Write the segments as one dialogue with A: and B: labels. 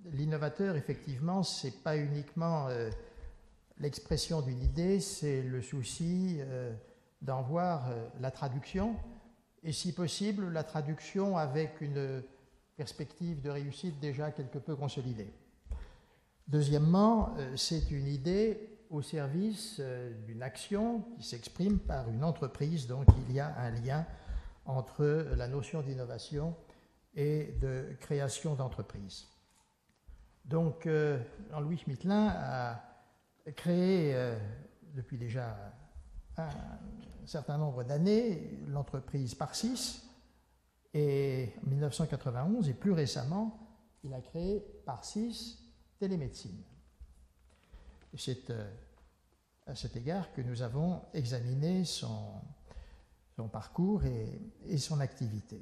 A: l'innovateur, effectivement, ce n'est pas uniquement l'expression d'une idée, c'est le souci d'en voir la traduction, et si possible, la traduction avec une perspective de réussite déjà quelque peu consolidée. Deuxièmement, c'est une idée au service d'une action qui s'exprime par une entreprise, donc il y a un lien entre la notion d'innovation et de création d'entreprise. Donc, Jean-Louis Schmittelin a créé, depuis déjà un certain nombre d'années, l'entreprise Parsis, et en 1991, et plus récemment, il a créé Parsis Télémédecine. C'est à cet égard que nous avons examiné son parcours et son activité.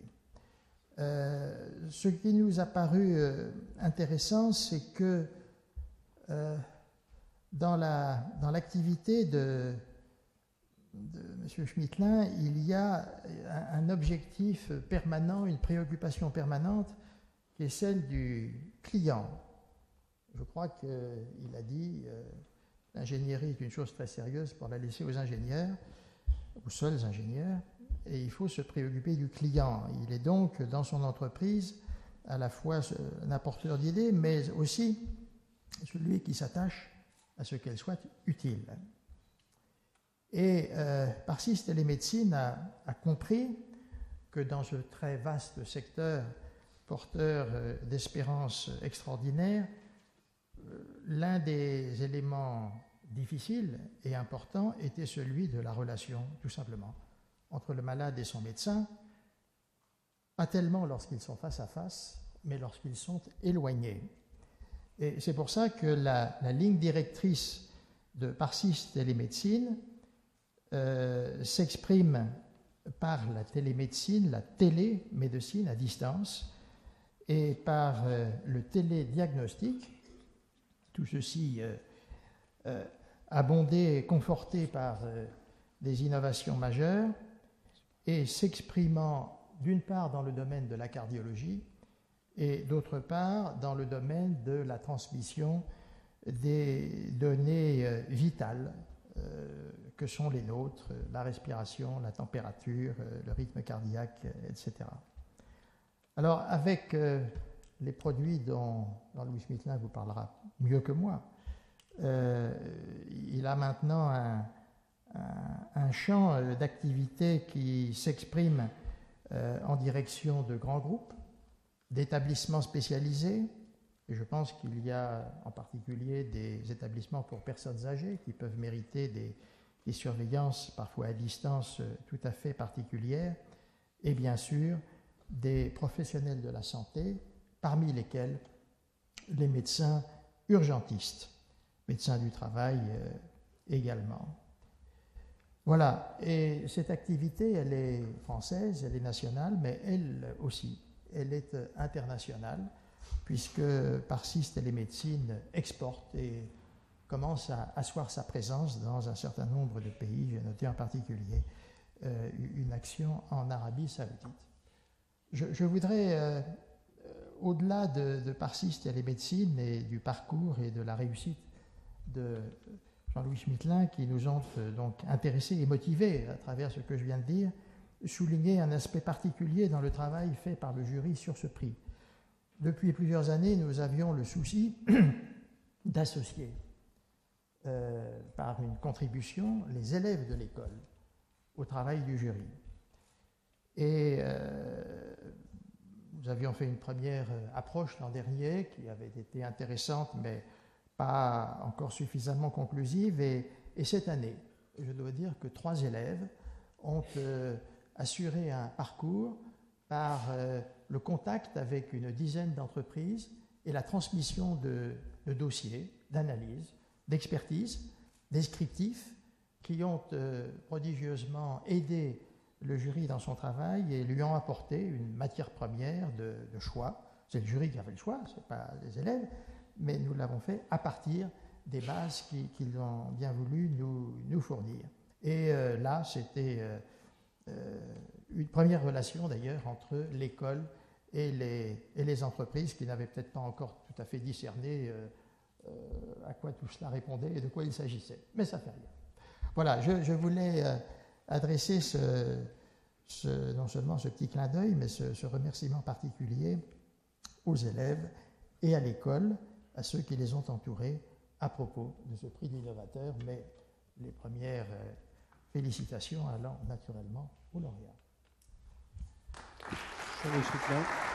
A: Ce qui nous a paru intéressant, c'est que dans l'activité de M. Schmittelin, il y a un objectif permanent, une préoccupation permanente, qui est celle du client. Je crois qu'il a dit l'ingénierie est une chose très sérieuse pour la laisser aux ingénieurs, aux seuls ingénieurs, et il faut se préoccuper du client. Il est donc dans son entreprise à la fois un apporteur d'idées, mais aussi celui qui s'attache à ce qu'elle soit utile. Et Parsis Télémédecine a compris que dans ce très vaste secteur porteur d'espérance extraordinaire, l'un des éléments difficiles et importants était celui de la relation, tout simplement, entre le malade et son médecin, pas tellement lorsqu'ils sont face à face, mais lorsqu'ils sont éloignés. Et c'est pour ça que la ligne directrice de Parsis Télémédecine s'exprime par la télémédecine, la télémédecine à distance, et par le télédiagnostic, tout ceci abondé et conforté par des innovations majeures, et s'exprimant d'une part dans le domaine de la cardiologie et d'autre part dans le domaine de la transmission des données vitales que sont les nôtres, la respiration, la température, le rythme cardiaque, etc. Alors, avec les produits dont Jean-Louis Schmittelin vous parlera mieux que moi, il a maintenant un champ d'activité qui s'exprime en direction de grands groupes, d'établissements spécialisés. Et je pense qu'il y a en particulier des établissements pour personnes âgées qui peuvent mériter des surveillances parfois à distance tout à fait particulières, et bien sûr des professionnels de la santé, parmi lesquels les médecins urgentistes, médecins du travail également. Voilà, et cette activité, elle est française, elle est nationale, mais elle aussi, elle est internationale, puisque Parsis Télémédecine exporte et commence à asseoir sa présence dans un certain nombre de pays. J'ai noté en particulier une action en Arabie Saoudite. Je voudrais, au-delà de Parsis Télémédecine et du parcours et de la réussite de Jean-Louis Schmittelin, qui nous ont donc intéressés et motivés à travers ce que je viens de dire, souligner un aspect particulier dans le travail fait par le jury sur ce prix. Depuis plusieurs années, nous avions le souci d'associer par une contribution les élèves de l'école au travail du jury. Et nous avions fait une première approche l'an dernier qui avait été intéressante, mais pas encore suffisamment conclusive. Et cette année, je dois dire que 3 élèves ont assuré un parcours par le contact avec une dizaine d'entreprises et la transmission de dossiers, d'analyses, d'expertises, descriptifs, qui ont prodigieusement aidé le jury dans son travail et lui ont apporté une matière première de choix. C'est le jury qui a fait le choix, ce n'est pas les élèves, mais nous l'avons fait à partir des bases qu'ils ont bien voulu nous fournir. Et là, c'était une première relation d'ailleurs entre l'école et les entreprises qui n'avaient peut-être pas encore tout à fait discerné à quoi tout cela répondait et de quoi il s'agissait. Mais ça fait rien. Voilà, je voulais adresser non seulement ce petit clin d'œil, mais ce remerciement particulier aux élèves et à l'école, à ceux qui les ont entourés à propos de ce prix d'innovateur, mais les premières félicitations allant naturellement aux lauréats.
B: Très